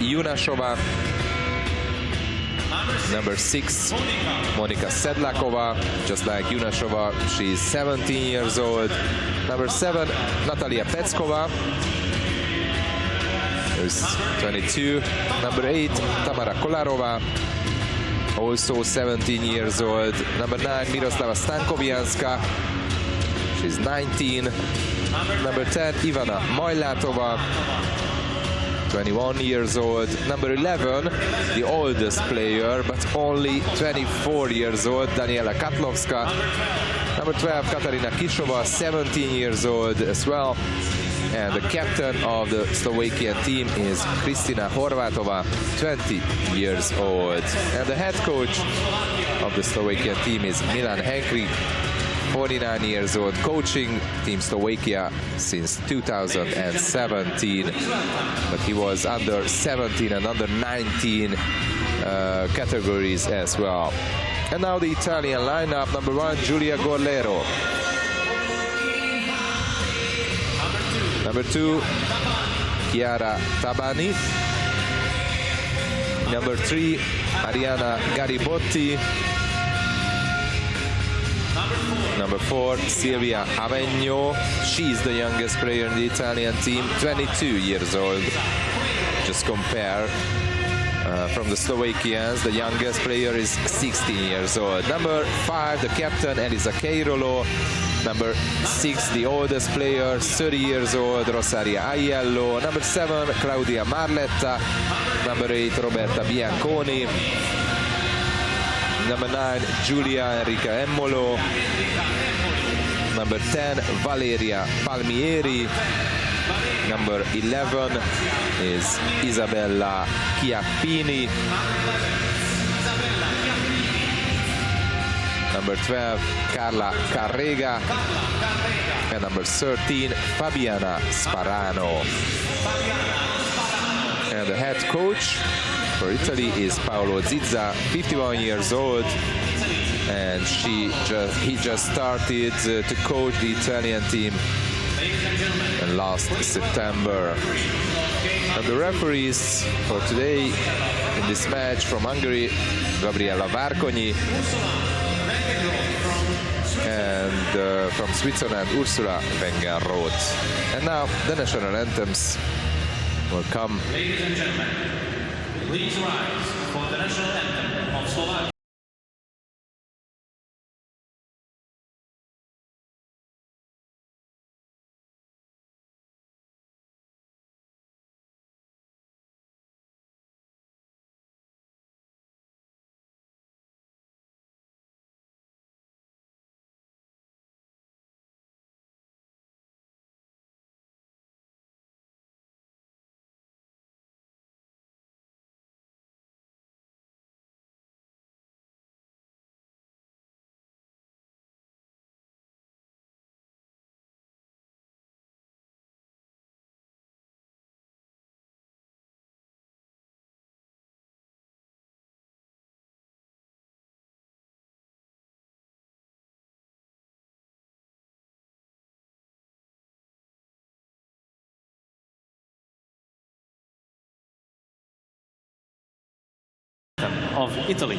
Junashova. Number 6, Monika Sedlakova. Just like Junashova, she's 17 years old. Number 7, Natalia Petskova, who's 22. Number 8, Tamara Kolarova, also 17 years old. Number 9, Miroslava Stankovianska, she's 19. Number 10, Ivana Mojlatova, 21 years old. Number 11, the oldest player, but only 24 years old, Daniela Katlovska. Number 12, Katarina Kishova, 17 years old as well. And the captain of the Slovakian team is Kristina Horvátova, 20 years old. And the head coach of the Slovakian team is Milan Henkrik, 49 years old, coaching Team Slovakia since 2017. But he was under 17 and under 19 categories as well. And now the Italian lineup. Number 1, Giulia Gorlero. Number 2, Chiara Tabani. Number 3, Ariana Garibotti. Number 4, Silvia Avegno. She's the youngest player in the Italian team, 22 years old. Just compare from the Slovakians, the youngest player is 16 years old. Number 5, the captain, Elisa Keirolo. Number 6, the oldest player, 30 years old, Rosaria Aiello. Number 7, Claudia Marletta. Number 8, Roberta Bianconi. Number 9, Giulia Enrica Emmolo. Number 10, Valeria Palmieri. Number 11 is Isabella Chiappini. Number 12, Carla Carrega. And number 13, Fabiana Sparano. And the head coach for Italy is Paolo Zizza, 51 years old. And he just started to coach the Italian team last September. And the referees for today in this match from Hungary, Gabriela Várkonyi, and from Switzerland, Ursula Wenger-Roth. And now the national anthems will come. Ladies and gentlemen, please rise for the national anthem of Slovakia. Of Italy.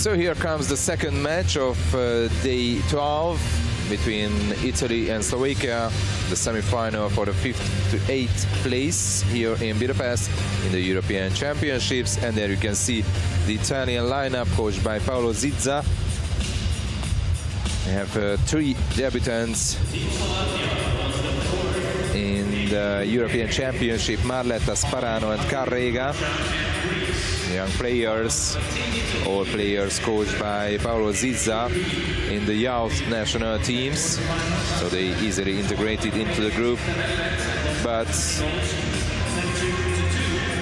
So here comes the second match of day 12 between Italy and Slovakia, the semi-final for the 5th to 8th place here in Budapest in the European Championships. And there you can see the Italian lineup coached by Paolo Zizza. They have 3 debutants in the European Championship: Marletta, Sparano and Carrega. Young players, all players coached by Paolo Zizza in the youth national teams, so they easily integrated into the group. But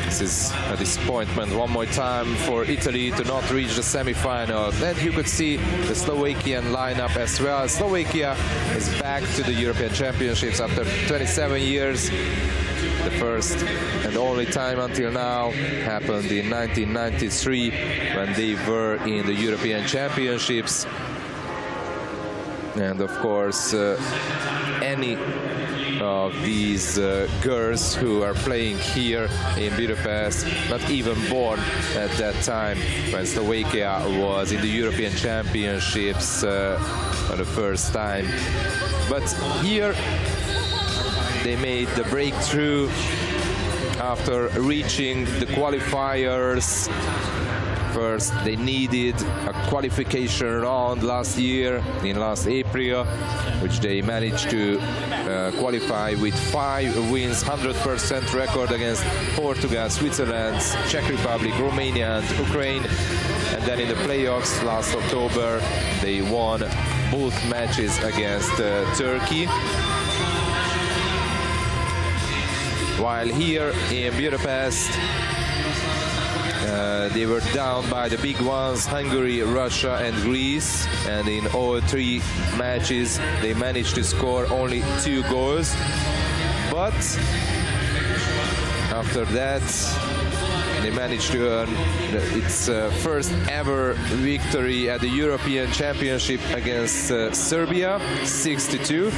this is a disappointment one more time for Italy to not reach the semi-final. Then you could see the Slovakian lineup as well. Slovakia is back to the European Championships after 27 years. The first and only time until now happened in 1993 when they were in the European Championships. And of course, any of these girls who are playing here in Budapest, not even born at that time when Slovakia was in the European Championships for the first time. But here they made the breakthrough after reaching the qualifiers. First, they needed a qualification round last year, in last April, which they managed to qualify with 5 wins, 100% record against Portugal, Switzerland, Czech Republic, Romania and Ukraine. And then in the playoffs last October, they won both matches against Turkey. While here in Budapest, they were down by the big ones, Hungary, Russia and Greece, and in all 3 matches they managed to score only 2 goals. But after that they managed to earn its first ever victory at the European Championship against Serbia, 6-2.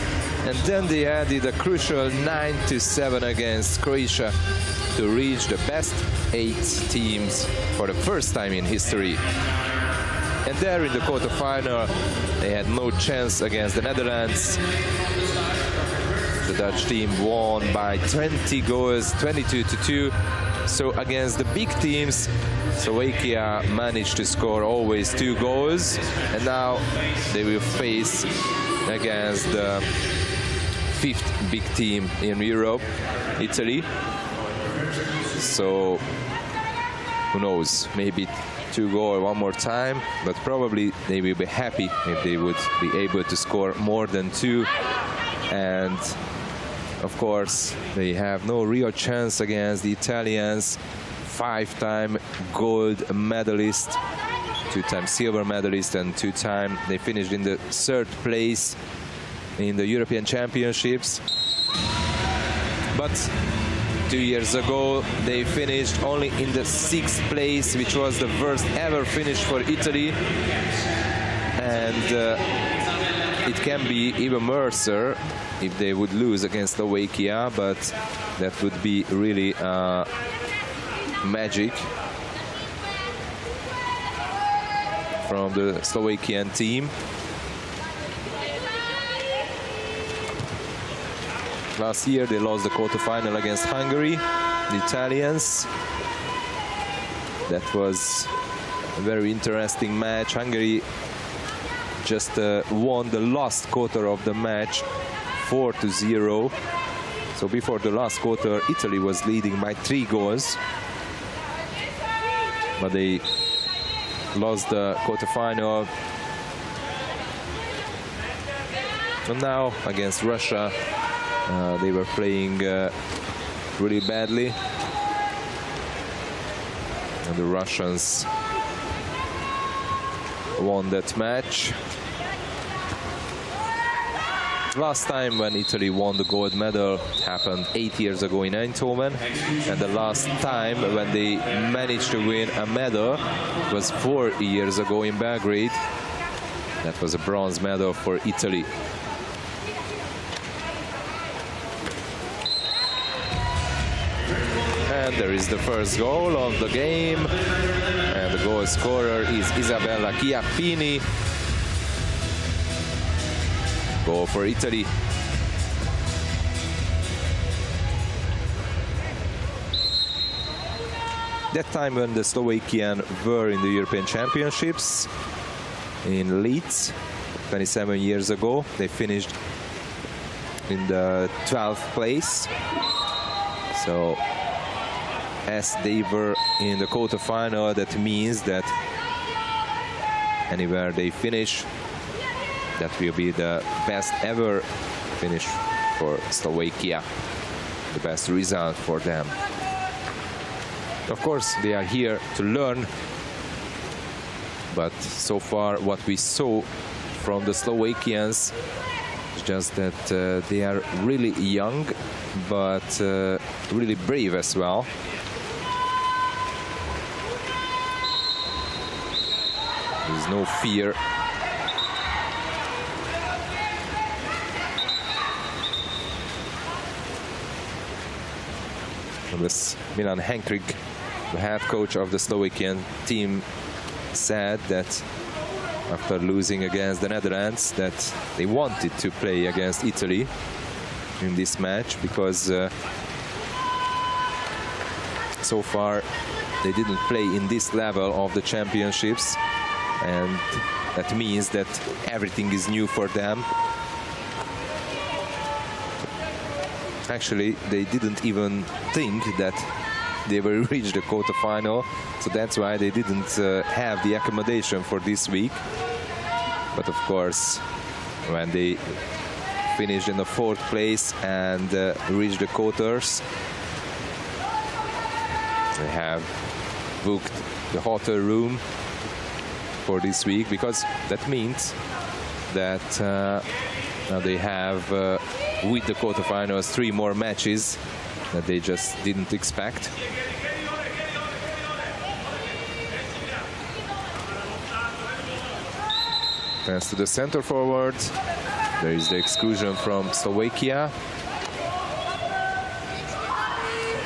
And then they added a crucial 9-7 against Croatia to reach the best 8 teams for the first time in history. And there in the quarterfinal, they had no chance against the Netherlands. The Dutch team won by 20 goals, 22-2. So against the big teams, Slovakia managed to score always 2 goals. And now they will face against the 5th big team in Europe, Italy. So who knows, maybe 2 goals one more time, but probably they will be happy if they would be able to score more than 2. And of course they have no real chance against the Italians, 5-time gold medalist, 2-time silver medalist, and 2-time they finished in the 3rd place in the European Championships. But 2 years ago they finished only in the 6th place, which was the worst ever finish for Italy. And it can be even worse if they would lose against Slovakia, but that would be really magic from the Slovakian team. Last year they lost the quarterfinal against Hungary, the Italians. That was a very interesting match. Hungary just won the last quarter of the match 4-0. So before the last quarter, Italy was leading by 3 goals. But they lost the quarterfinal. And now against Russia, they were playing really badly. And the Russians won that match. Last time when Italy won the gold medal happened 8 years ago in Eindhoven, and the last time when they managed to win a medal was 4 years ago in Belgrade. That was a bronze medal for Italy. And there is the first goal of the game. And the goal scorer is Isabella Chiappini. Goal for Italy. That time when the Slovakian were in the European Championships in Leeds, 27 years ago, they finished in the 12th place. So as they were in the quarterfinal, that means that anywhere they finish, that will be the best ever finish for Slovakia, the best result for them. Of course, they are here to learn, but so far what we saw from the Slovakians is just that they are really young, but really brave as well. There's no fear. This Milan Henkrig, the head coach of the Slovakian team, said that after losing against the Netherlands that they wanted to play against Italy in this match because so far they didn't play in this level of the championships, and that means that everything is new for them. Actually, they didn't even think that they will reach the quarterfinal, so that's why they didn't have the accommodation for this week. But of course, when they finished in the 4th place and reached the quarters, they have booked the hotel room for this week, because that means that now they have with the quarterfinals 3 more matches that they just didn't expect. Pass to the center forward. There is the exclusion from Slovakia.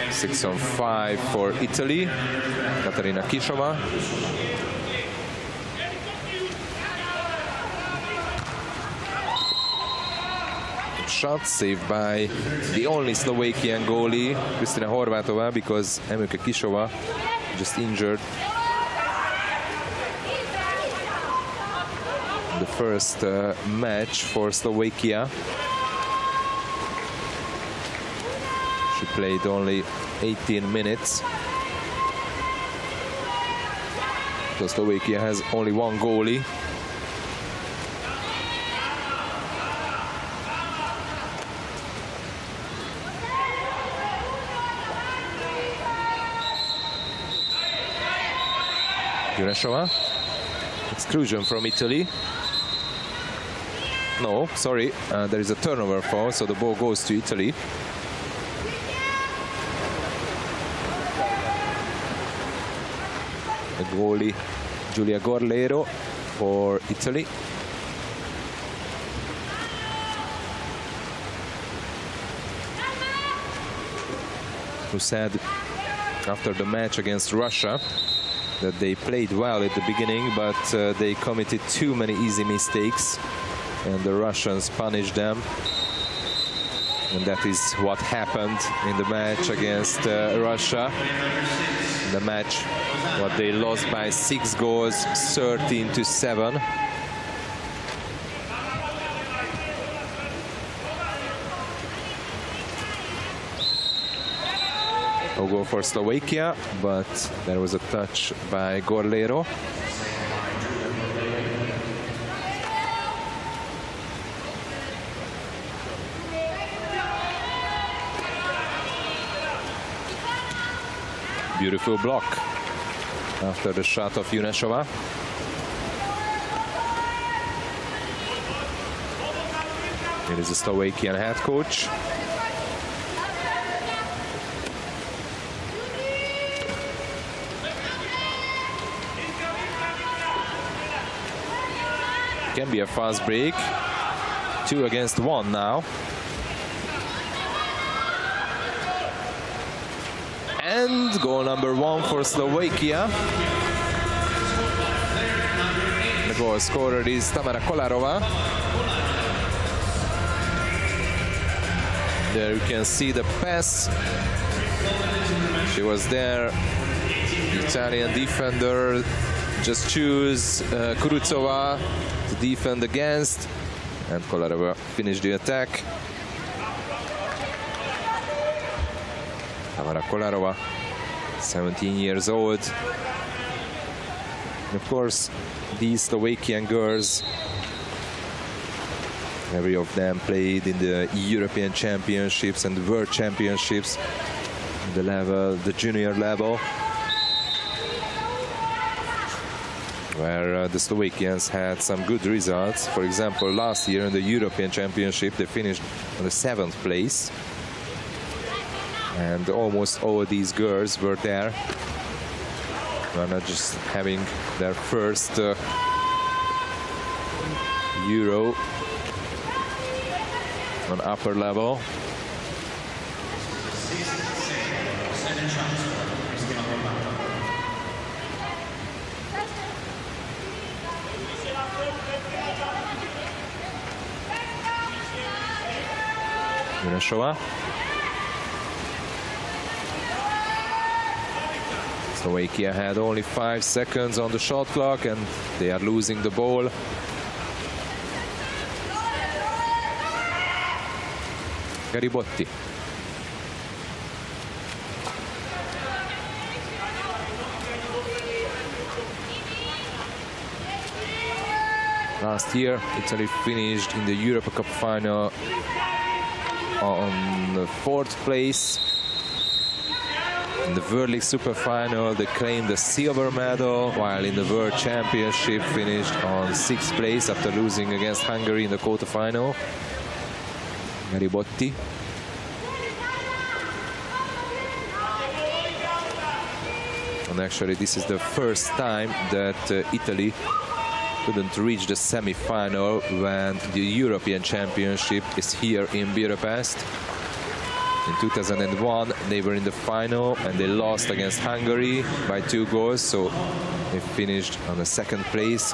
6-on-5 for Italy. Katarina Kišová. Shot saved by the only Slovakian goalie, Kristina Horvátová, because Emilka Kišová just injured the first match for Slovakia. She played only 18 minutes. So Slovakia has only 1 goalie. Jurešová. Exclusion from Italy. No, sorry, there is a turnover foul, so the ball goes to Italy. The goalie, Giulia Gorlero, for Italy. Who said after the match against Russia that they played well at the beginning, but they committed too many easy mistakes, and the Russians punished them. And that is what happened in the match against Russia. The match, what they lost by 6 goals, 13-7. No goal for Slovakia, but there was a touch by Gorlero. Beautiful block after the shot of Jurešová. It is the Slovakian head coach. Can be a fast break. 2 against 1 now. And goal number 1 for Slovakia. The goal scorer is Tamara Kolarova. There you can see the pass. She was there. The Italian defender just choose Kurucova to defend against, and Kolarova finished the attack. Tamara Kolarova, 17 years old. And of course, these Slovakian girls, every of them played in the European Championships and the World Championships, the junior level, where the Slovakians had some good results. For example, last year in the European Championship, they finished on the 7th place. And almost all these girls were there. They're not just having their first Euro on upper level. Jurešová. Slovakia had only 5 seconds on the shot clock and they are losing the ball. Garibotti. Last year, Italy finished in the Europa Cup final on the 4th place. In the World League Super Final, they claimed the silver medal, while in the World Championship finished on 6th place after losing against Hungary in the quarterfinal. Garibotti. And actually, this is the first time that Italy couldn't reach the semi-final when the European Championship is here in Budapest. In 2001, they were in the final and they lost against Hungary by 2 goals, so they finished on the 2nd place,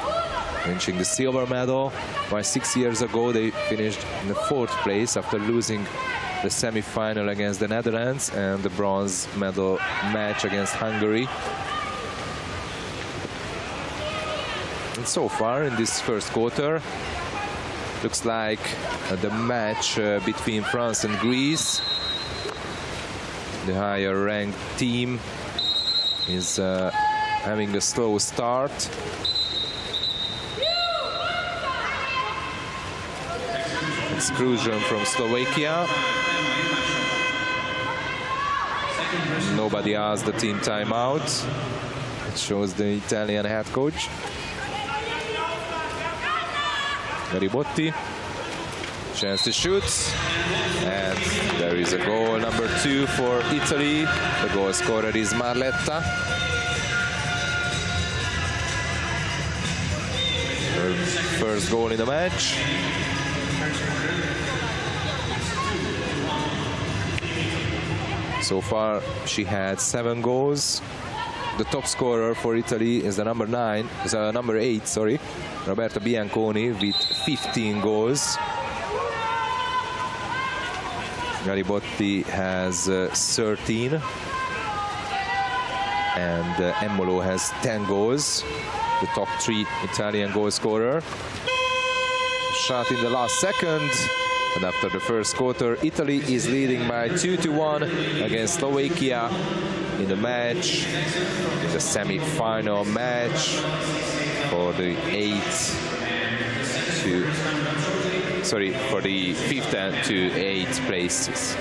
clinching the silver medal. While 6 years ago, they finished in the 4th place after losing the semi-final against the Netherlands and the bronze medal match against Hungary. And so far in this first quarter, looks like the match between France and Greece. The higher ranked team is having a slow start. Exclusion from Slovakia. Nobody asked the team timeout. It shows the Italian head coach. Garibotti, chance to shoot, and there is a goal number 2 for Italy. The goal scorer is Marletta. Her first goal in the match. So far, she had 7 goals. The top scorer for Italy is the number 8, sorry, Roberta Bianconi with 15 goals. Garibotti has 13, and Emmolo has 10 goals. The top 3 Italian goal scorer. Shot in the last second. And after the first quarter, Italy is leading by 2-1 against Slovakia in the match, the semi-final match for the 5th to 8th places.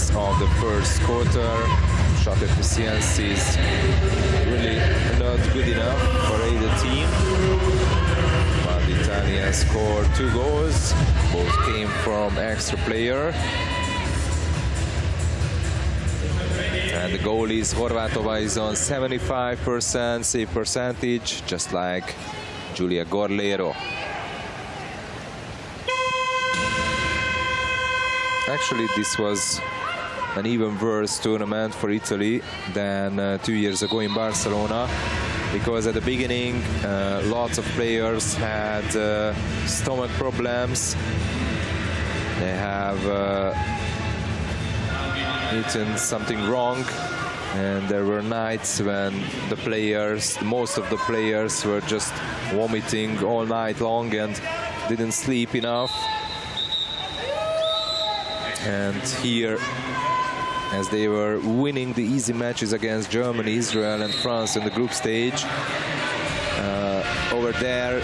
minutes of the first quarter. Shot efficiency is really not good enough for either team. But the Italians scored 2 goals. Both came from extra player. And the goalies Horvátova is on 75% save percentage, just like Giulia Gorlero. Actually, this was an even worse tournament for Italy than 2 years ago in Barcelona, because at the beginning lots of players had stomach problems. They have eaten something wrong, and there were nights when the players, most of the players, were just vomiting all night long and didn't sleep enough. And here, as they were winning the easy matches against Germany, Israel and France in the group stage, over there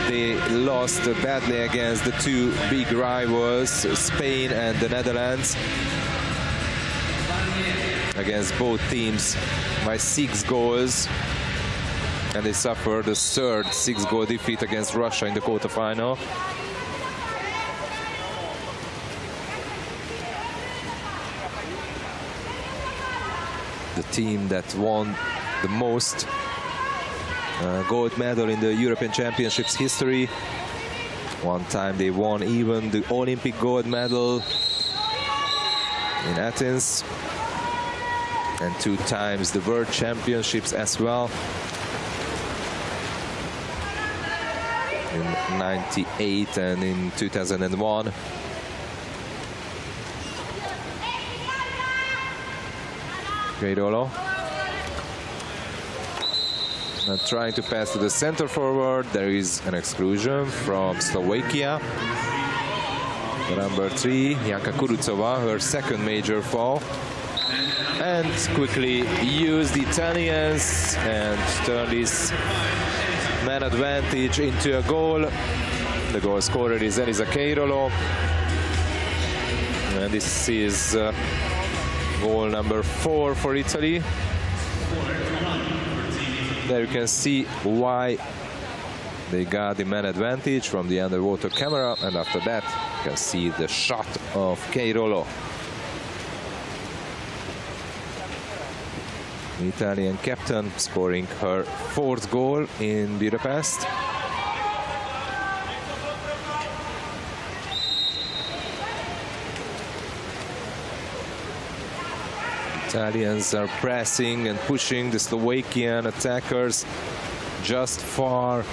they lost badly against the 2 big rivals, Spain and the Netherlands. Against both teams by 6 goals, and they suffered a third 6-goal defeat against Russia in the quarterfinal. The team that won the most gold medal in the European Championships history. One time they won even the Olympic gold medal in Athens, and 2 times the World Championships as well. In '98 and in 2001. Queirolo. Now trying to pass to the center forward. There is an exclusion from Slovakia. The number 3, Janka Kurucova, her second major foul. And quickly use the Italians and turn this man advantage into a goal. The goal scorer is Elisa Queirolo. And this is goal number 4 for Italy. There you can see why they got the man advantage from the underwater camera, and after that you can see the shot of Queirolo. The Italian captain scoring her 4th goal in Budapest. Italians are pressing and pushing the Slovakian attackers just far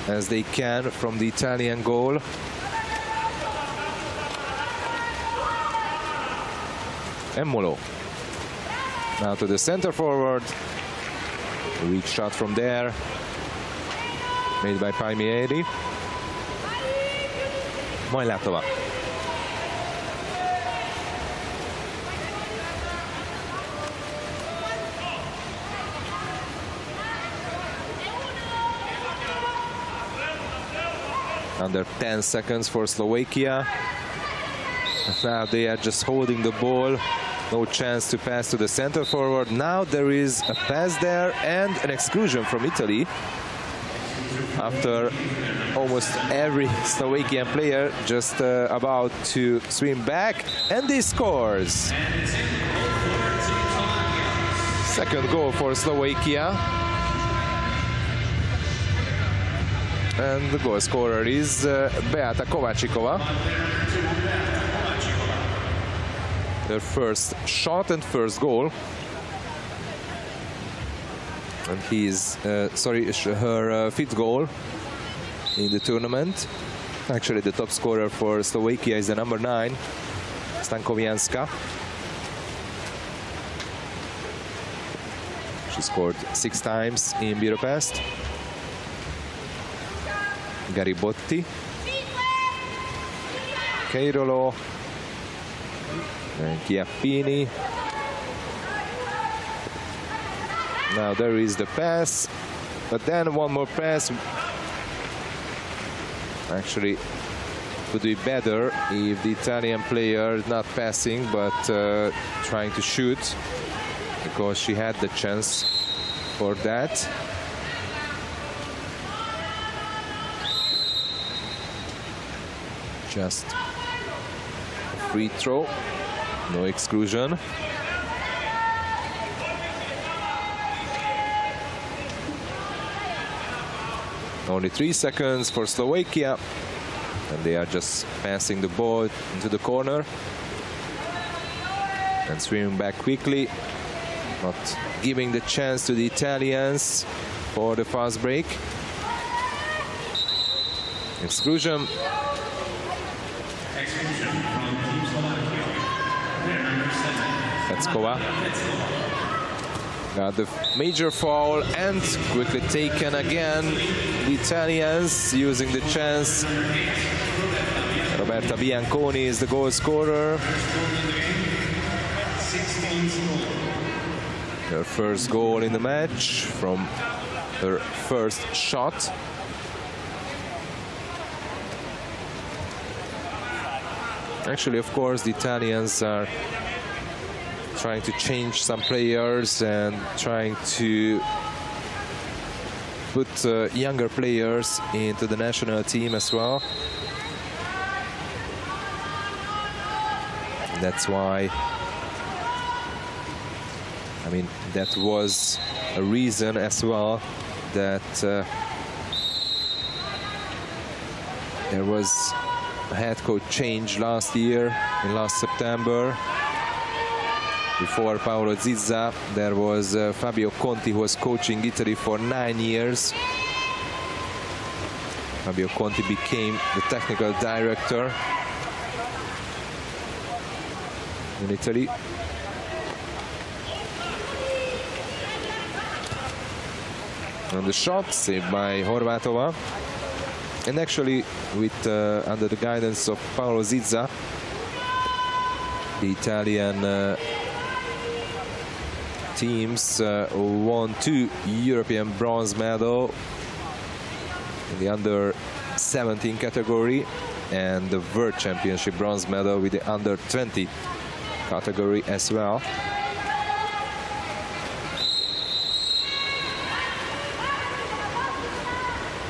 as they can from the Italian goal. Emmolo. Now to the center forward. A weak shot from there, made by Palmieri. Mojlatova. Under 10 seconds for Slovakia. Now they are just holding the ball. No chance to pass to the center forward. Now there is a pass there and an exclusion from Italy. After almost every Slovakian player just about to swim back, and he scores. Second goal for Slovakia. And the goal scorer is Beata Kovácsikova. Their first shot and first goal. And he's, her 5th goal in the tournament. Actually, the top scorer for Slovakia is the number 9, Stankovianska. She scored 6 times in Budapest. Garibotti, Queirolo, and Chiappini. Now there is the pass, but then one more pass. Actually, would be better if the Italian player is not passing but trying to shoot, because she had the chance for that. Just a free throw, no exclusion. Only 3 seconds for Slovakia, and they are just passing the ball into the corner and swimming back quickly, not giving the chance to the Italians for the fast break. Exclusion. Petskova got the major foul and quickly taken again. The Italians using the chance. Roberta Bianconi is the goal scorer. Her first goal in the match from her first shot. Actually, of course, the Italians are trying to change some players and trying to put younger players into the national team as well. That's why, I mean, that was a reason as well that there was a head coach change last year, in last September. Before Paolo Zizza, there was Fabio Conti, who was coaching Italy for 9 years. Fabio Conti became the technical director in Italy. And the shot saved by Horvatova. And actually, with under the guidance of Paolo Zizza, the Italian teams won 2 European bronze medals in the under 17 category and the World Championship bronze medal with the under 20 category as well.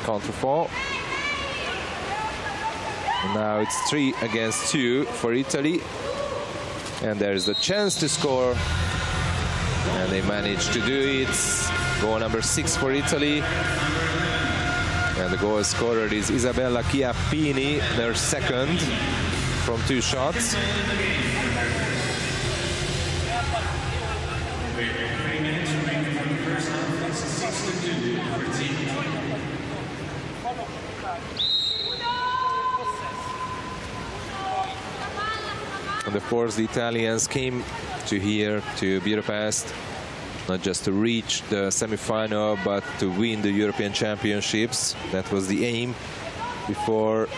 Counterfall. And now it's 3 against 2 for Italy, and there's a chance to score. And they managed to do it. Goal number 6 for Italy. And the goal scorer is Isabella Chiappini, their second from 2 shots. And of course, the Italians came to here, to Budapest, not just to reach the semi-final, but to win the European Championships. That was the aim before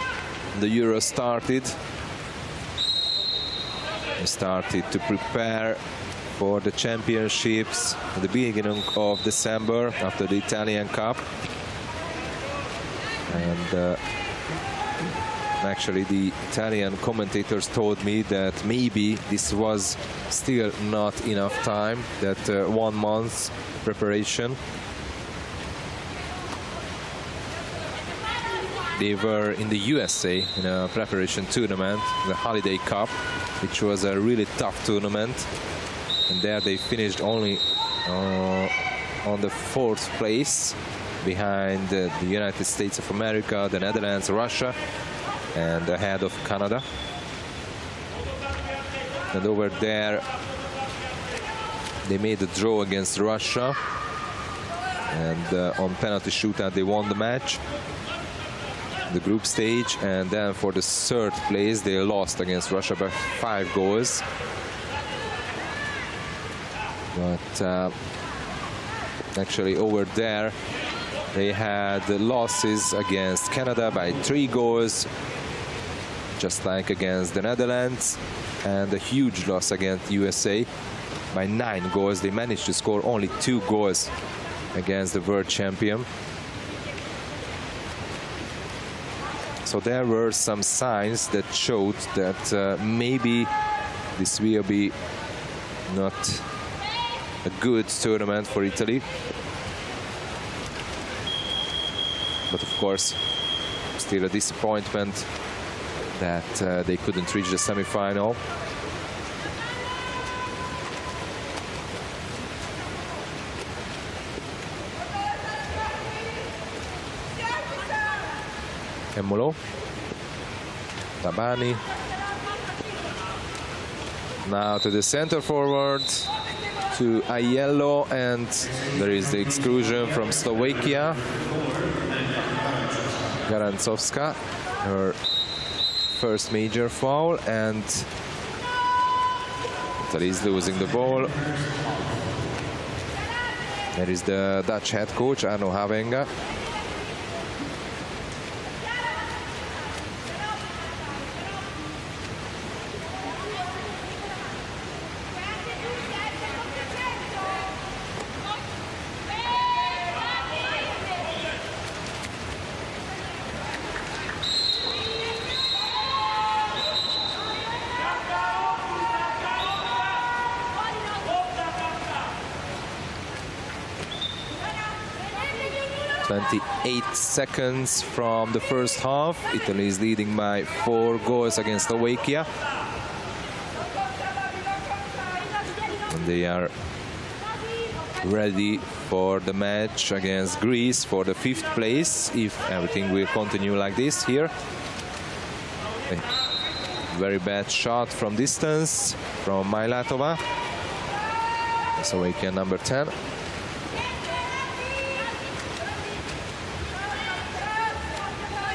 the Euro started. They started to prepare for the championships at the beginning of December after the Italian Cup. And actually, the Italian commentators told me that maybe this was still not enough time, that 1 month preparation. They were in the USA in a preparation tournament, the Holiday Cup, which was a really tough tournament. And there they finished only on the 4th place, behind the United States of America, the Netherlands, Russia, and ahead of Canada. And over there, they made a draw against Russia, and on penalty shootout they won the match, the group stage. And then for the 3rd place they lost against Russia by 5 goals. But actually over there they had losses against Canada by 3 goals, just like against the Netherlands, and a huge loss against USA by 9 goals. They managed to score only 2 goals against the world champion. So there were some signs that showed that maybe this will be not a good tournament for Italy. But of course, still a disappointment that they couldn't reach the semi-final. Emmolo, Tabani, now to the center forward, to Aiello, and there is the exclusion from Slovakia. Garancovska, her first major foul, and Italy is losing the ball. There is the Dutch head coach, Arno Havenga. .28 seconds from the first half. Italy is leading by 4 goals against Slovakia. And they are ready for the match against Greece for the 5th place, if everything will continue like this here. A very bad shot from distance from Mailatova. Slovakia number 10.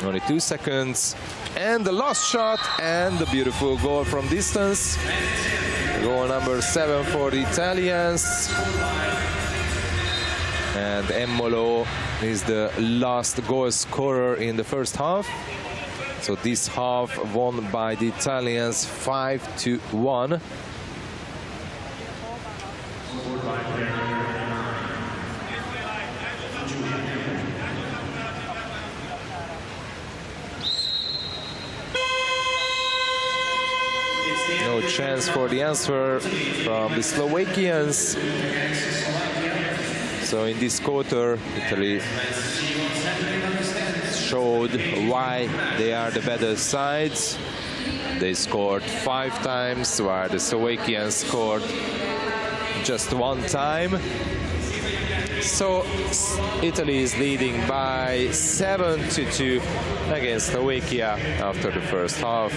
Only 2 seconds, and the last shot, and the beautiful goal from distance. Goal number 7 for the Italians. And Emmolo is the last goal scorer in the first half. So this half won by the Italians 5-1. No chance for the answer from the Slovakians. So in this quarter, Italy showed why they are the better sides. They scored 5 times, while the Slovakians scored just 1 time. So Italy is leading by 7-2 against Slovakia after the first half.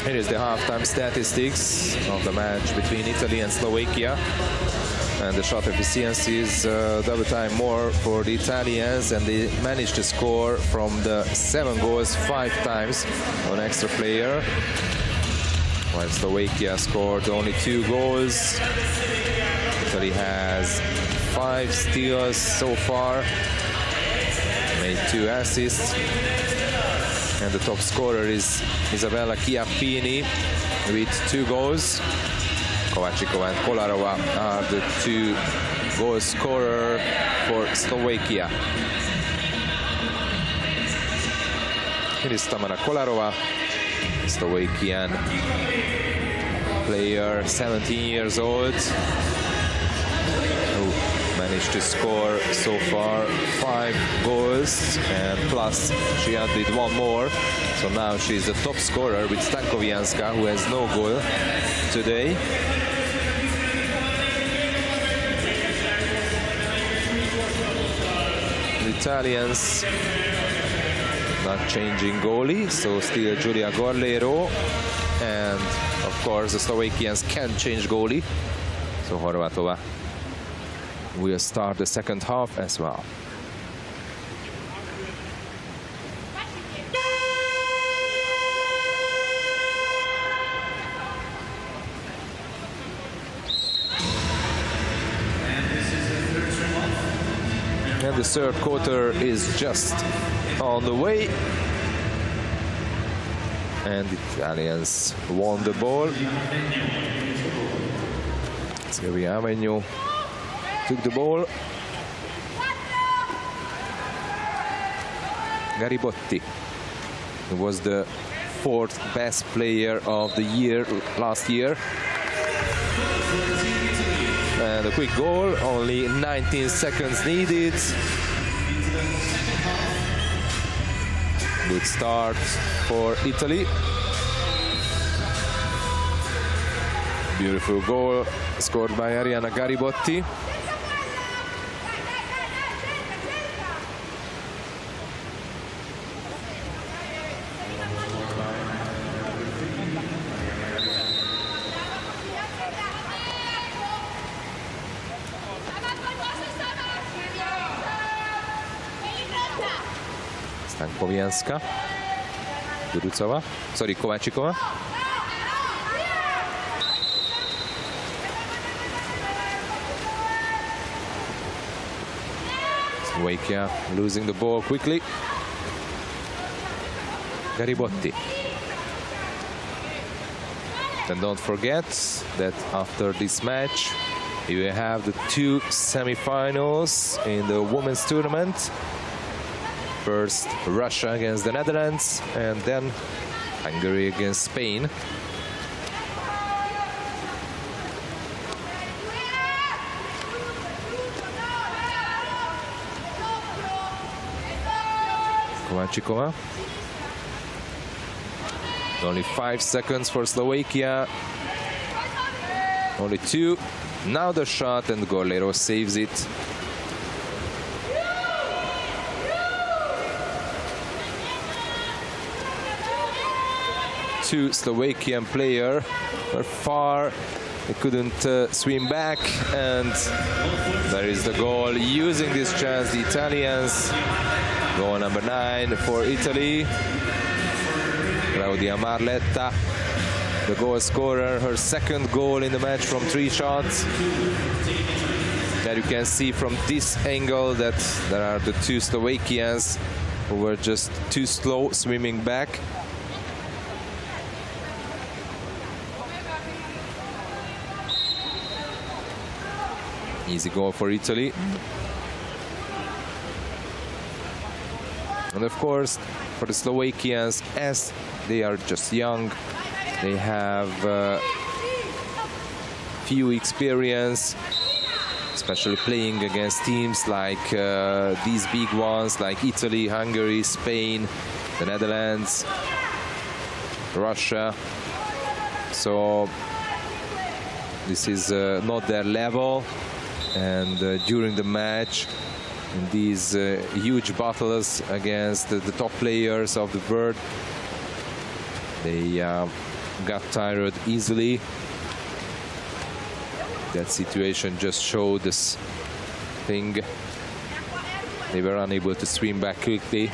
Here is the halftime statistics of the match between Italy and Slovakia. And the shot efficiency is double time more for the Italians, and they managed to score from the 7 goals 5 times on extra player, while Slovakia scored only 2 goals. Italy has 5 steals so far, made 2 assists. And the top scorer is Isabella Chiappini with 2 goals. Kovačíková and Kolarova are the 2 goal scorer for Slovakia. Here is Tamara Kolarova, Slovakian player, 17 years old, who managed to score so far 5 goals, and plus she added 1 more. So now she's the top scorer with Stankowianska, who has no goal today. The Italians not changing goalie, so still Giulia Gorlero, and of course the Slovakians can change goalie, so Horvatova will start the second half as well. And the third quarter is just on the way, and the Italians won the ball. Silvia Avegno took the ball. Garibotti, who was the 4th best player of the year last year. And a quick goal, only 19 seconds needed. Good start for Italy. Beautiful goal scored by Ariana Garibotti. Stankowianska, Gurucova, sorry, Kováčikova. Slovakia losing the ball quickly. Garibotti. And don't forget that after this match, you will have the 2 semi-finals in the women's tournament. First, Russia against the Netherlands, and then Hungary against Spain. Kováčikova. Only 5 seconds for Slovakia. Only 2. Now the shot, and Gorlero saves it. Two Slovakian players were far. They couldn't swim back, and there is the goal. Using this chance, the Italians. Goal number 9 for Italy. Claudia Marletta, the goal scorer, her 2nd goal in the match from 3 shots. There you can see from this angle that there are the 2 Slovakians who were just too slow swimming back. Easy goal for Italy. And of course, for the Slovakians, as they are just young, they have few experience, especially playing against teams like these big ones, like Italy, Hungary, Spain, the Netherlands, Russia. So this is not their level. And during the match, in these huge battles against the top players of the world, they got tired easily. That situation just showed this thing. They were unable to swim back quickly.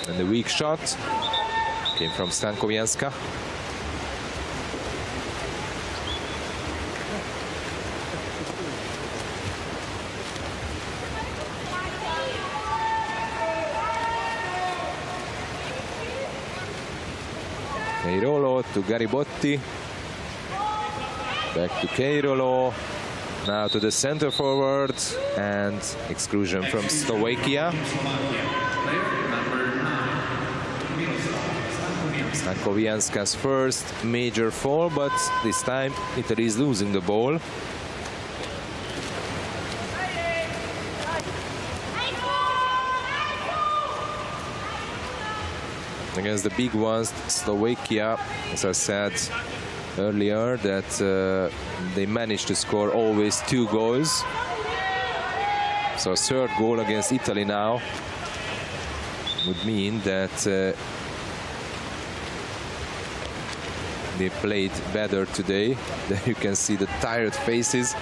And the weak shot came from Stankowianska. Keirolo to Garibotti. Back to Keirolo. Now to the center forward, and exclusion from Slovakia. Stankowianska's first major fall, but this time Italy is losing the ball. Against the big ones, Slovakia, as I said earlier, that they managed to score always 2 goals. So a third goal against Italy now would mean that they played better today. There you can see the tired faces,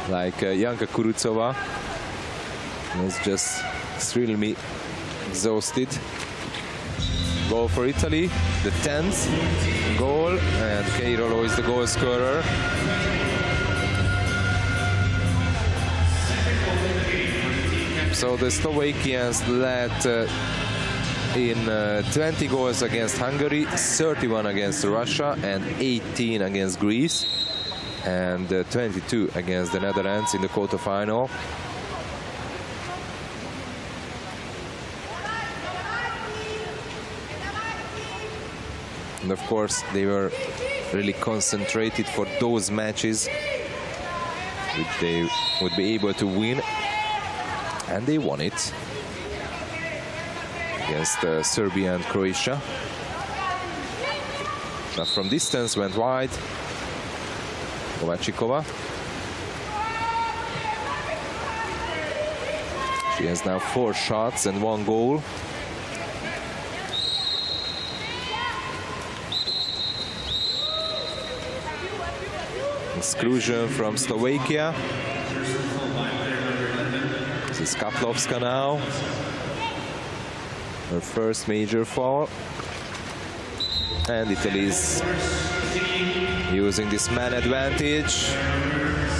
like Janka Kurucova was just extremely exhausted. Goal for Italy, the 10th goal, and Keirolo is the goal scorer. So the Slovakians led in 20 goals against Hungary, 31 against Russia, and 18 against Greece, and 22 against the Netherlands in the quarterfinal. And of course, they were really concentrated for those matches which they would be able to win, and they won it against Serbia and Croatia. But from distance went wide. Kovačíková. She has now 4 shots and 1 goal. Exclusion from Slovakia. This is Katlovska now. Her first major foul. And Italy is using this man advantage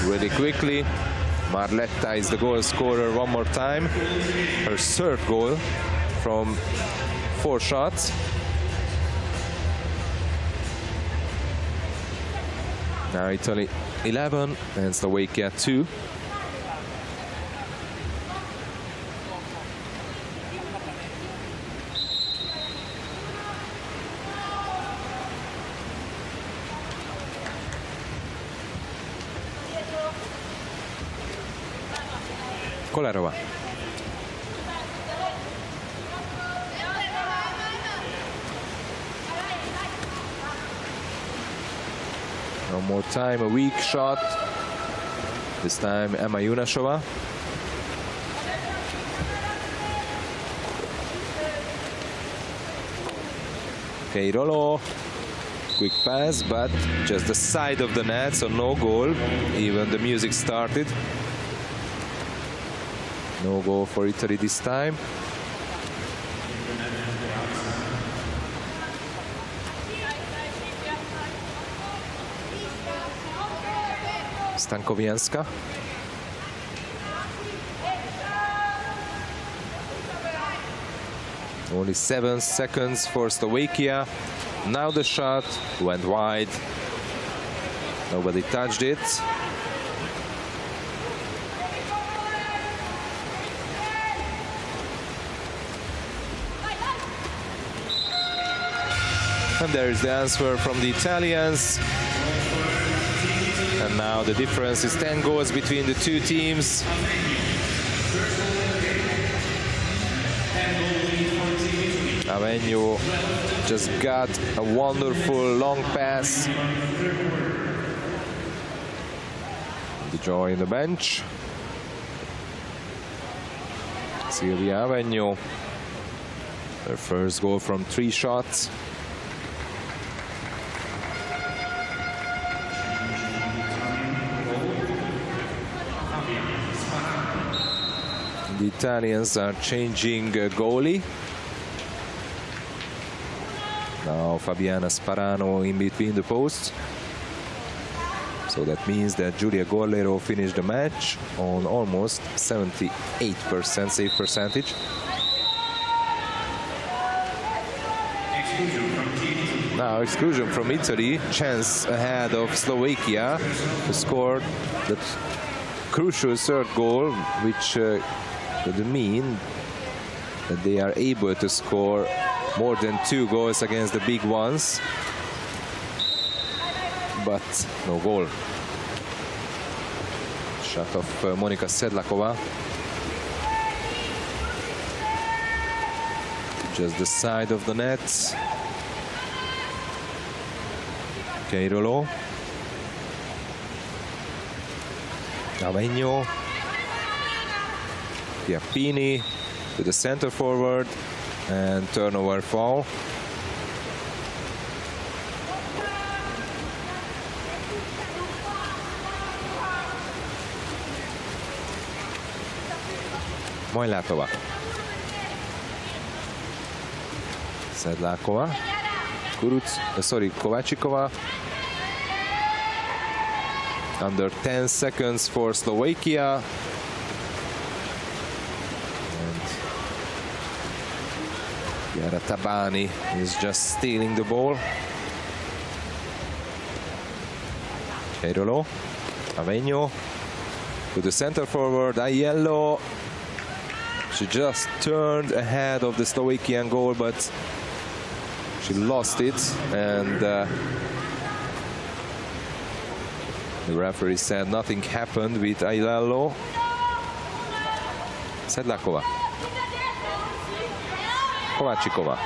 really quickly. Marletta is the goal scorer one more time. Her third goal from 4 shots. Now Italy 11 and Slovakia 2. Kolarova. One more time, a weak shot. This time, Emma Junashova. Keirolo. Quick pass, but just the side of the net, so no goal. Even the music started. No goal for Italy this time. Stankowianska. Only 7 seconds for Slovakia. Now the shot went wide. Nobody touched it. And there is the answer from the Italians. And now the difference is 10 goals between the two teams. Avenue just got a wonderful long pass. The joy in the bench. Silvia Avenue, her first goal from 3 shots. The Italians are changing goalie. Now Fabiana Sparano in between the posts. So that means that Giulia Gorlero finished the match on almost 78% save percentage. Now exclusion from Italy, chance ahead of Slovakia to score the crucial third goal, which could mean that they are able to score more than 2 goals against the big ones, but no goal. Shot of Monika Sedlakova. Just the side of the net. Keirolo. Avegno. Chiappini to the center forward, and turnover foul. Mojlátova. Sedlákova. Kovácsikova. Under 10 seconds for Slovakia. And Yara Tabani is just stealing the ball. Keirolo. Avegno to the center forward. Aiello. She just turned ahead of the Slovakian goal, but she lost it, and the referee said nothing happened with Aiello. Sedlakova. Kovácsikova.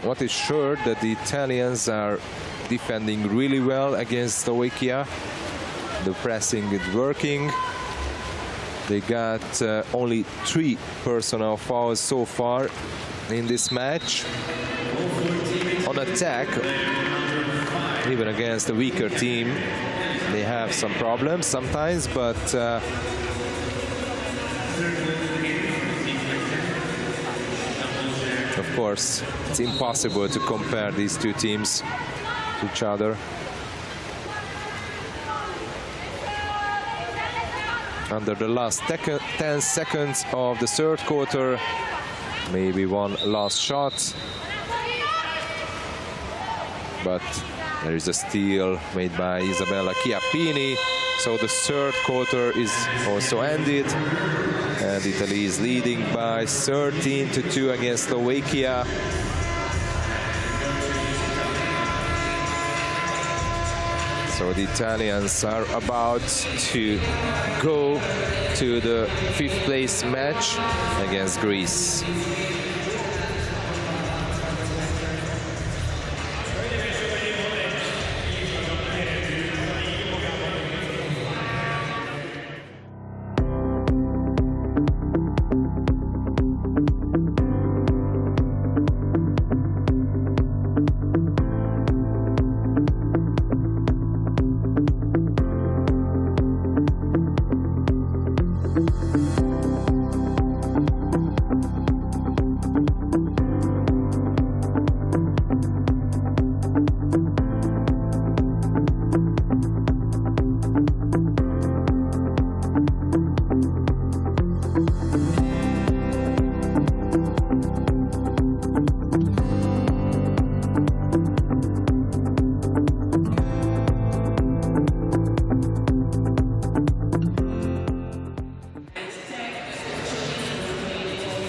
What is sure that the Italians are defending really well against Slovakia. The pressing is working. They got only 3 personal fouls so far in this match. On attack, even against a weaker team, they have some problems sometimes, but of course, it's impossible to compare these 2 teams to each other. Under the last 10 seconds of the third quarter, maybe one last shot, but there is a steal made by Isabella Chiappini. So the third quarter is also ended, and Italy is leading by 13-2 against Slovakia. So the Italians are about to go to the 5th place match against Greece.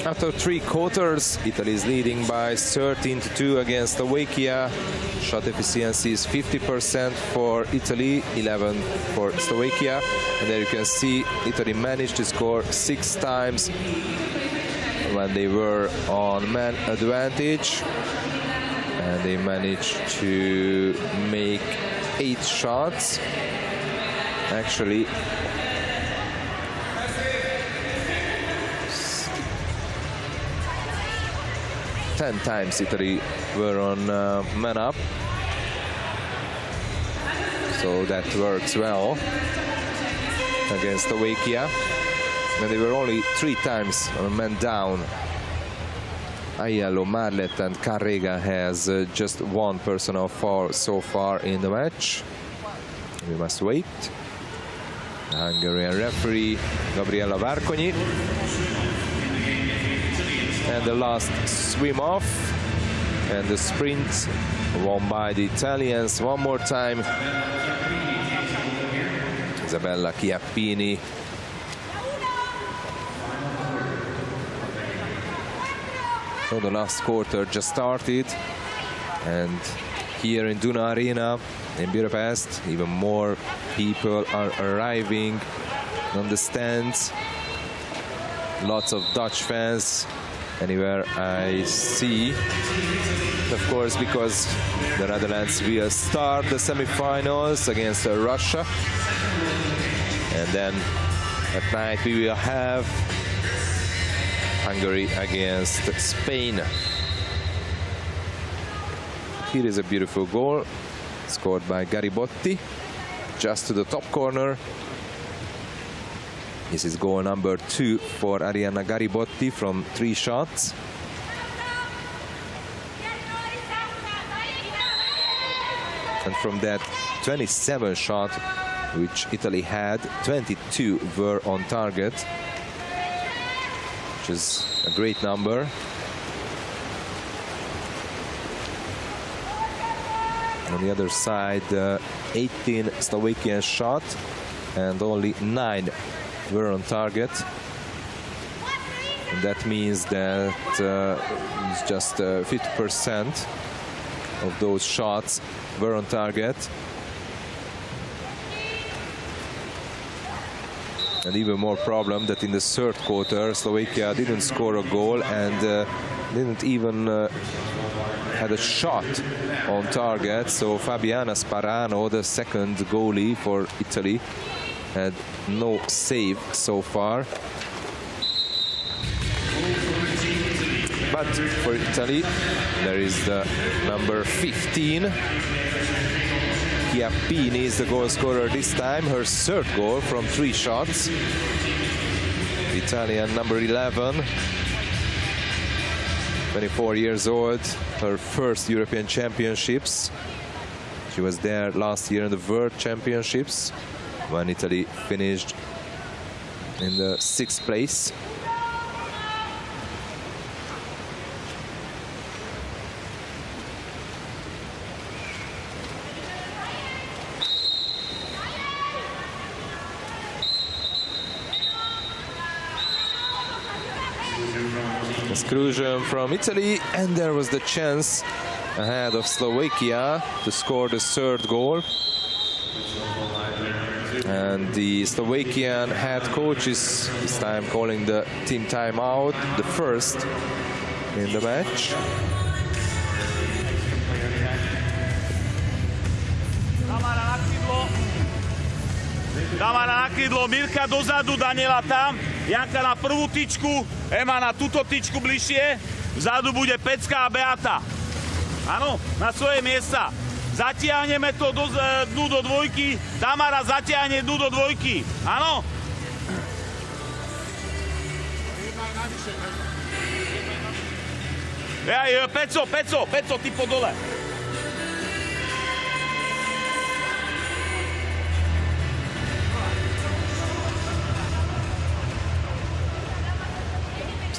After 3 quarters, Italy is leading by 13-2 against Slovakia. Shot efficiency is 50% for Italy, 11 for Slovakia. And there you can see Italy managed to score 6 times when they were on man advantage. And they managed to make 8 shots. Actually, 10 times Italy were on man up, so that works well against Slovakia. And they were only 3 times on man down. Aiello, Marlet and Carrega has just 1 personal foul so far in the match. We must wait. The Hungarian referee Gabriela Várkonyi. And the last swim off, and the sprint won by the Italians one more time. Isabella Chiappini. So the last quarter just started, and here in Duna Arena in Budapest, even more people are arriving on the stands. Lots of Dutch fans anywhere I see. Of course, because the Netherlands will start the semi-finals against Russia. And then at night we will have Hungary against Spain. Here is a beautiful goal scored by Garibotti, just to the top corner. This is goal number 2 for Arianna Garibotti from 3 shots. And from that 27 shot which Italy had, 22 were on target, which is a great number. On the other side, 18 Slovakian shot and only 9 were on target. And that means that it's just 50% of those shots were on target. And even more problem that in the third quarter Slovakia didn't score a goal and didn't even had a shot on target. So Fabiana Sparano, the second goalie for Italy, had no save so far. But for Italy, there is the number 15. Chiappini is the goal scorer this time, her third goal from 3 shots. The Italian number 11, 24 years old, her first European Championships. She was there last year in the World Championships when Italy finished in the 6th place. Exclusion from Italy, and there was the chance ahead of Slovakia to score the third goal. And the Slovakian head coach is this time calling the team timeout, the first in the match. Tamara na krídlo, Mirka dozadu, Daniela tam, Janka na prvú tyčku, Ema na túto tyčku bližšie, vzadu bude Pecka a Beata. Áno, na svoje miesta. Zatiahneme to dnu do dvojky, Tamara zatiahne dnu do dvojky. Áno? Peco, ty po dole.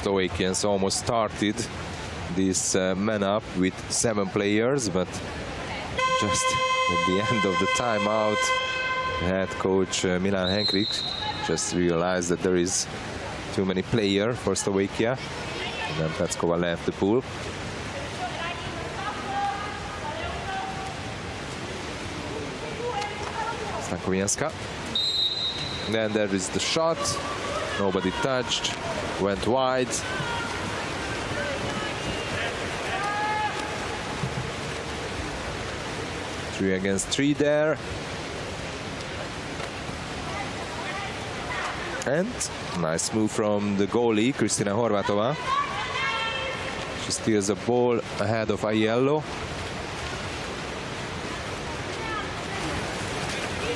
Slovakians almost started this man-up with 7 players, but just at the end of the timeout, head coach Milan Henkrik just realized that there is too many players for Slovakia, and then Petskova left the pool. Stankowianska. Then there is the shot, nobody touched. Went wide. 3 against 3 there. And nice move from the goalie, Kristina Horvatova. She steals a ball ahead of Aiello.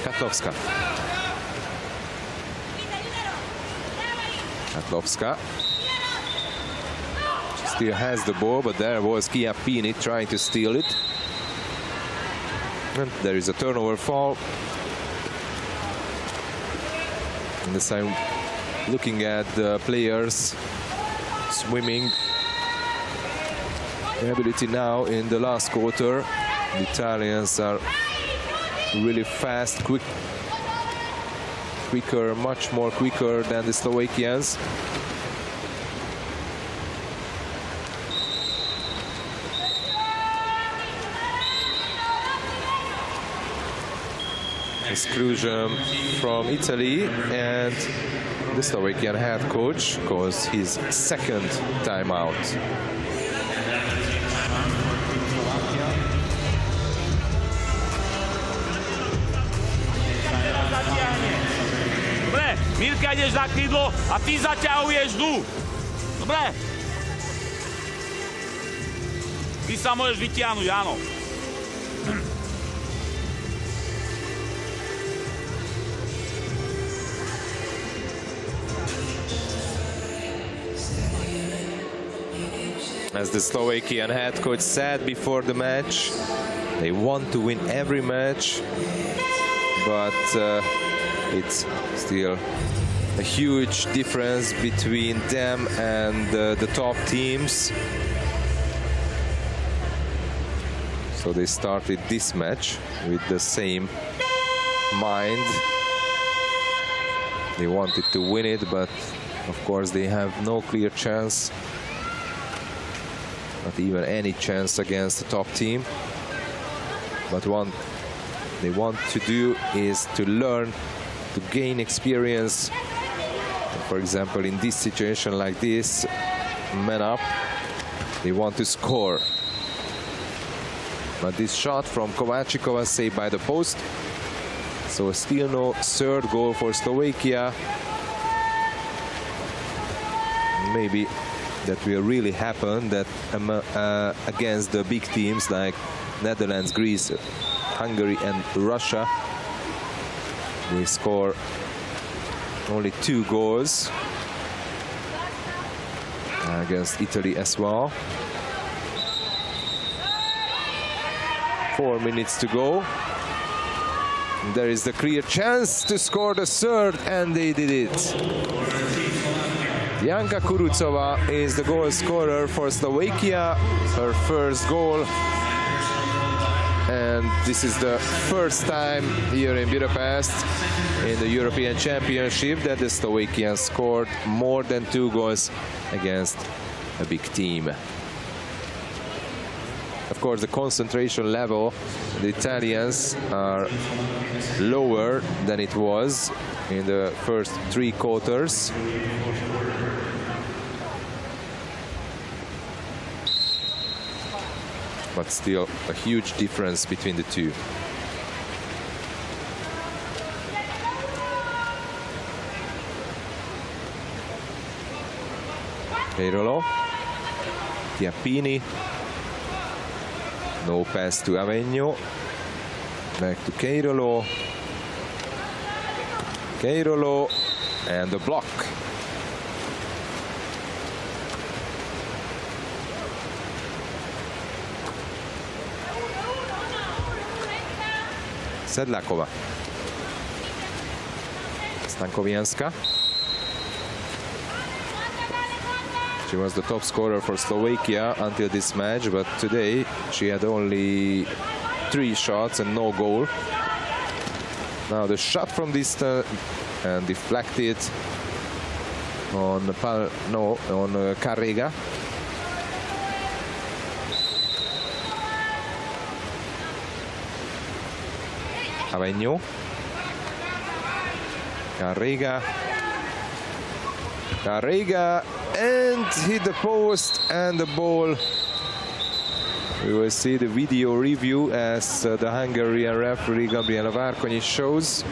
Katlovska. Katlovska. She still has the ball, but there was Chiappini trying to steal it. And there is a turnover foul. And this time, looking at the players swimming ability now in the last quarter, the Italians are really fast, quick. quicker, much more quicker than the Slovakians. Exclusion from Italy, and the Slovakian head coach calls his second timeout. Dobre, Mirka, ideš za krídlo a ty zaťahuješ dnu. Dobre? Ty sa môžeš vytiahnuť, áno. As the Slovakian head coach said before the match, they want to win every match, but it's still a huge difference between them and the top teams. So they started this match with the same mind. They wanted to win it, but of course they have no clear chance. Not even any chance against the top team. But what they want to do is to learn, to gain experience. For example, in this situation like this, man up, they want to score. But this shot from Kováčikova saved by the post. So still no third goal for Slovakia. Maybe that will really happen, that against the big teams like Netherlands, Greece, Hungary and Russia, they score only 2 goals. Against Italy as well. 4 minutes to go. There is the clear chance to score the third, and they did it. Janka Kurucova is the goal scorer for Slovakia, her first goal. And this is the first time here in Budapest in the European Championship that the Slovakians scored more than 2 goals against a big team. Of course, the concentration level, the Italians are lower than it was in the first 3 quarters. But still a huge difference between the two. Keirolo, Chiappini, no pass to Avegno, back to Keirolo, Keirolo, and the block. Sedláková. Stankovianska. She was the top scorer for Slovakia until this match, but today she had only 3 shots and no goal. Now the shot from distance and deflected on Carrega. Avegno, Carrega, and hit the post and the ball. We will see the video review as the Hungarian referee Gabriela Várkonyi shows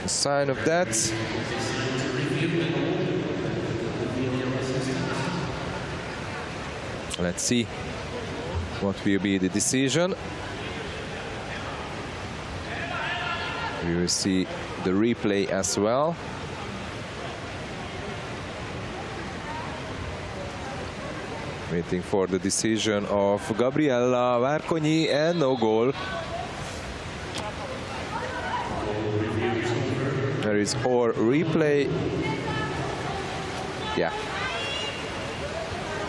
a sign of that. Let's see what will be the decision. We will see the replay as well. Waiting for the decision of Gabriela Várkonyi, and no goal. There is our replay. Yeah.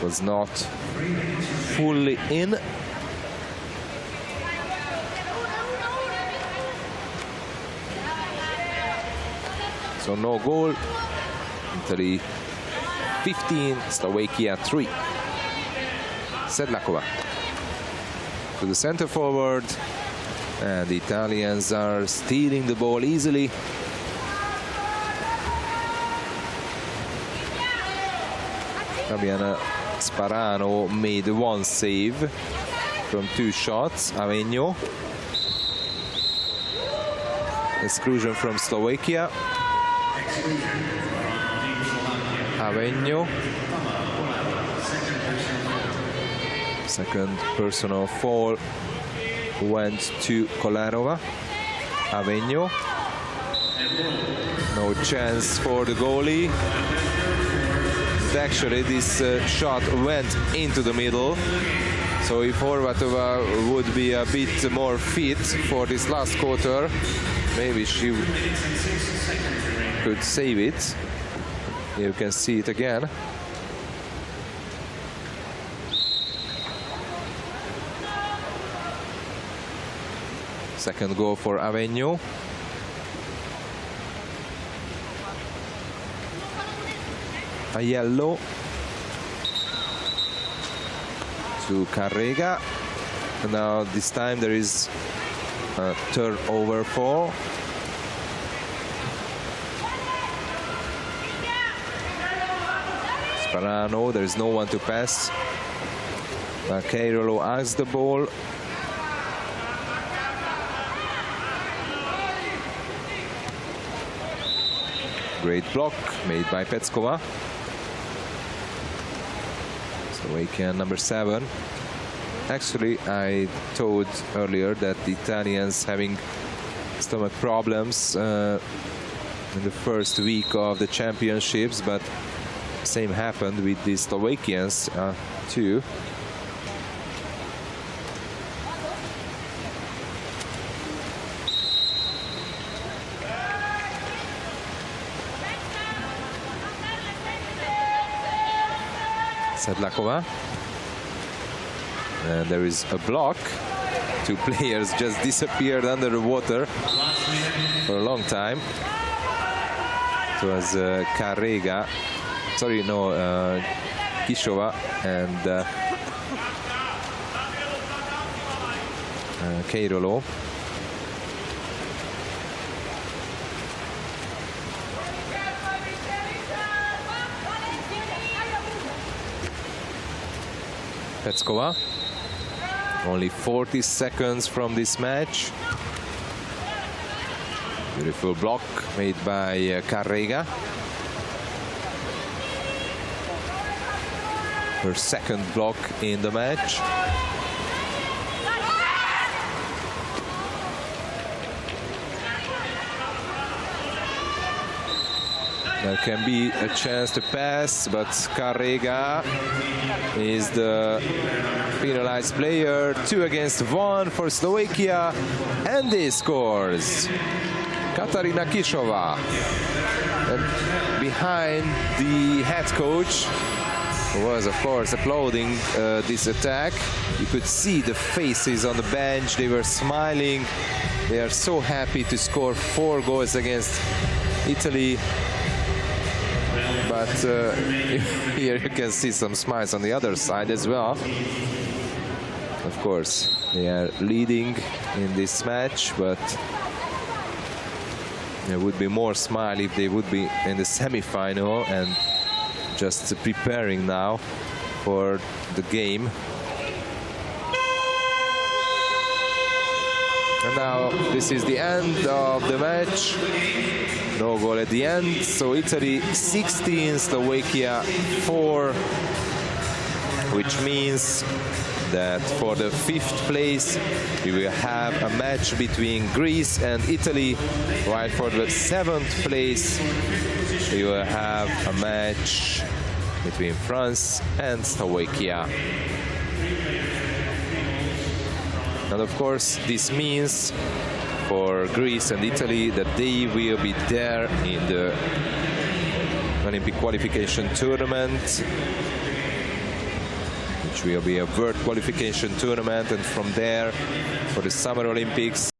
Was not fully in. So no goal. Italy 15, Slovakia 3. Sedlakova to the center forward, and the Italians are stealing the ball easily. Fabiana Sparano made one save from 2 shots. Avegno. Exclusion from Slovakia. Avegno. Second personal foul went to Kolarova. Avegno. No chance for the goalie. Actually, this shot went into the middle. So if Horvatova would be a bit more fit for this last quarter, maybe she could save it. You can see it again. Second goal for Avegno. A yellow to Carrega. And now this time there is a turnover for Sparano. There is no one to pass. Keirolo has the ball. Great block made by Petskova. Slovakia number 7. Actually, I told earlier that the Italians having stomach problems in the first week of the championships, but same happened with the Slovakians too. Sedlakova, and there is a block. 2 players just disappeared under the water for a long time. It was Carrega, sorry, no, Kishova and Keirolo. Petskova, only 40 seconds from this match. Beautiful block made by Carrega. Her second block in the match. There can be a chance to pass, but Carrega is the penalized player. 2 against 1 for Slovakia, and he scores. Katarina Kishova. And behind the head coach, who was of course applauding this attack. You could see the faces on the bench. They were smiling. They are so happy to score 4 goals against Italy. But here you can see some smiles on the other side as well. Of course, they are leading in this match, but there would be more smile if they would be in the semi-final and just preparing now for the game. And now this is the end of the match. No goal at the end. So Italy 16, Slovakia 4, which means that for the 5th place we will have a match between Greece and Italy, while for the 7th place we will have a match between France and Slovakia. And of course this means for Greece and Italy that they will be there in the Olympic qualification tournament, which will be a world qualification tournament, and from there for the Summer Olympics